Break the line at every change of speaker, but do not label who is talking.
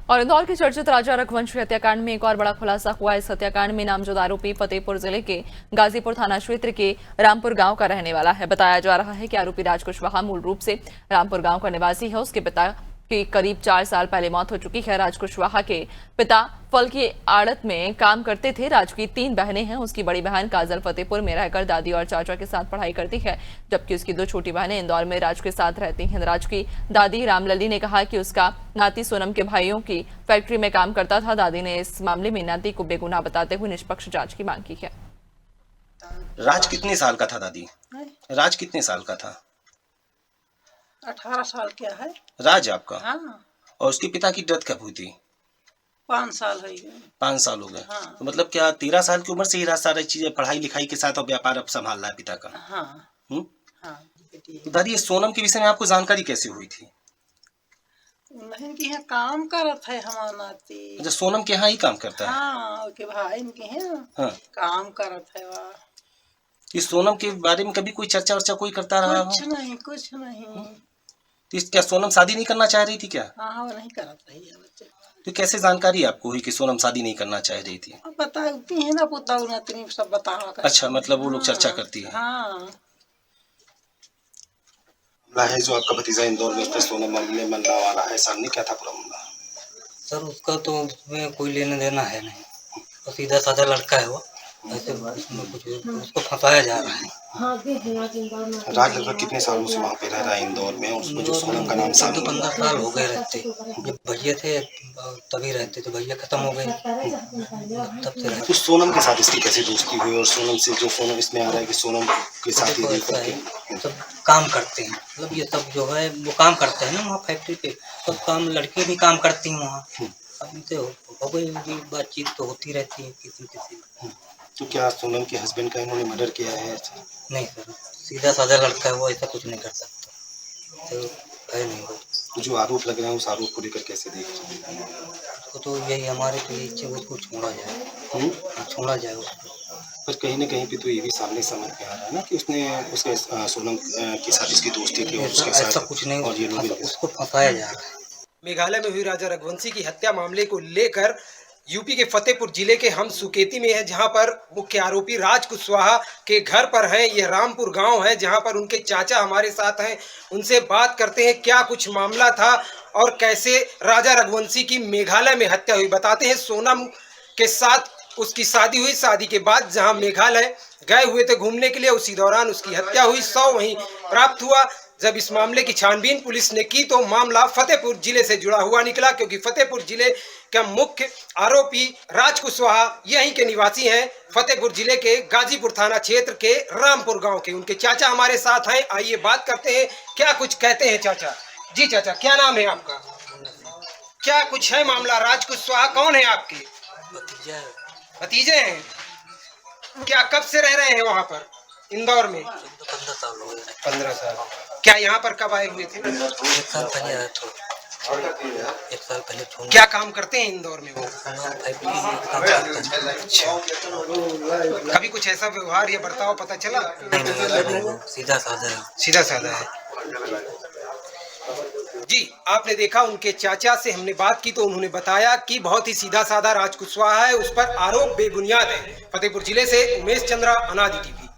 और इंदौर के चर्चित राजा रघुवंशी हत्याकांड में एक और बड़ा खुलासा हुआ। इस हत्याकांड में नामजद आरोपी फतेहपुर जिले के गाजीपुर थाना क्षेत्र के रामपुर गांव का रहने वाला है। बताया जा रहा है कि आरोपी राज कुशवाहा मूल रूप से रामपुर गांव का निवासी है। उसके पिता की करीब 4 साल पहले मौत हो चुकी है। राज कुशवाहा के पिता फल की आड़त में काम करते थे। राज की 3 बहनें हैं। उसकी बड़ी बहन काजल फतेहपुर में रहकर दादी और चाचा के साथ पढ़ाई करती है, जबकि उसकी 2 छोटी बहनें इंदौर में राज के साथ रहती हैं। राज की दादी रामलली ने कहा कि उसका नाती सोनम के भाइयों की फैक्ट्री में काम करता था। दादी ने इस मामले में नाती को बेगुनाह बताते हुए निष्पक्ष जांच की मांग की है।
राज कितने साल का था दादी? राज कितने साल का था?
18 साल क्या है
राज आपका?
हाँ।
और उसके पिता की डेथ कब हुई थी?
5 साल हो गए।
5 साल हो गए।
हाँ।
तो मतलब क्या 13 साल की उम्र से ही राज सारी चीजें पढ़ाई लिखाई के साथ और व्यापार अब संभाल रहा है पिता का?
हाँ। हाँ।
तो दादी ये सोनम के विषय में आपको जानकारी कैसे हुई थी?
उन्हें के यहाँ काम करत है हमारा नाती।
अच्छा, सोनम के यहाँ ही काम करता है?
हाँ, के भाई इनके हैं
हाँ।
काम करत है वह।
ये सोनम के बारे में कभी कोई चर्चा वर्चा कोई करता रहा हो?
कुछ नहीं।
तो क्या सोनम शादी नहीं करना चाह रही थी क्या?
हाँ, वो नहीं करत रही है बच्चे।
तो कैसे जानकारी आपको हुई कि सोनम शादी नहीं करना चाह रही थी?
बताती है ना पुता नातनी सब बतावा।
अच्छा, मतलब वो लोग चर्चा करती है।
हाँ।
है जो आपका भतीजा इंदौर में सोनम मामले में बनने वाला है, सामने क्या था पूरा मामला?
सर उसका तो उसमें कोई लेना देना है नहीं, तो सीधा साधा लड़का है वो। ऐसे उसमें कुछ उसको फंसाया जा रहा है।
राज लगभग कितने सालों से वहाँ पे रह रहा है इंदौर में, और उसमें जो सोनम का नाम सामने
15 साल हो गए रहते। जब भैया थे तभी रहते, तो भैया खत्म हो गए तब से रहते।
तो सोनम के साथ इसकी कैसे दोस्ती हुई, और सोनम से जो सोनम इसमें आ रहा है कि सोनम के साथ ही
ऐसा है, सब काम करते हैं, मतलब ये सब जो है वो काम करते हैं ना वहाँ फैक्ट्री पे, सब काम लड़के भी काम करती हैं वहाँ। अब इनसे हो गई बातचीत तो होती रहती है किसी।
तो क्या सोनम के हस्बैंड का इन्होंने मर्डर किया है?
नहीं सर, सीधा साधा लड़का है वो, ऐसा कुछ नहीं कर सकता, तो है नहीं वो।
तो जो आरोप लग रहे हैं उस आरोप को लेकर कैसे देख रहे हैं?
उसको तो यही हमारे तो इच्छा, उसको छोड़ा जाए, छोड़ा जाए उसको।
पर कहीं न कहीं पे तो ये भी सामने समझ में आ रहा है ना कि उसने उसके सोनम के साथ इसकी दोस्ती थी और उसके
ऐसा
साथ
कुछ नहीं,
और ये लोग
उसको फंसाया जा रहा है।
मेघालय में हुई राजा रघुवंशी की हत्या मामले को लेकर यूपी के फतेहपुर जिले के हम सुकेती में है, जहां पर मुख्य आरोपी राज कुशवाहा के घर पर है। यह रामपुर गांव है जहां पर उनके चाचा हमारे साथ हैं। उनसे बात करते हैं क्या कुछ मामला था और कैसे राजा रघुवंशी की मेघालय में हत्या हुई। बताते हैं सोनम के साथ उसकी शादी हुई, शादी के बाद जहां मेघालय गए हुए थे घूमने के लिए, उसी दौरान उसकी हत्या हुई। शव वहीं प्राप्त हुआ। जब इस मामले की छानबीन पुलिस ने की तो मामला फतेहपुर जिले से जुड़ा हुआ निकला, क्योंकि फतेहपुर जिले का मुख्य आरोपी राज कुशवाहा यहीं के निवासी हैं, फतेहपुर जिले के गाजीपुर थाना क्षेत्र के रामपुर गांव के। उनके चाचा हमारे साथ हैं, आइए बात करते हैं क्या कुछ कहते हैं चाचा। जी चाचा, क्या नाम है आपका? क्या कुछ है मामला? राज कुशवाहा कौन है आपके? भतीजे हैं। क्या कब से रह रहे हैं वहाँ पर इंदौर में?
15 साल हो गए।
15 साल। क्या यहाँ पर कब आए हुए थे?
1 साल पहले आया था। 1 साल पहले।
क्या काम करते हैं इंदौर में वो?
फैक्ट्री में काम करते हैं।
अच्छा, कभी कुछ ऐसा व्यवहार या बर्ताव पता चला?
नहीं, सीधा साधा है।
सीधा साधा है। जी, आपने देखा उनके चाचा से हमने बात की तो उन्होंने बताया कि बहुत ही सीधा साधा राज कुशवाहा है, उस पर आरोप बेबुनियाद है। फतेहपुर जिले से उमेश चंद्रा, अनादि टीवी।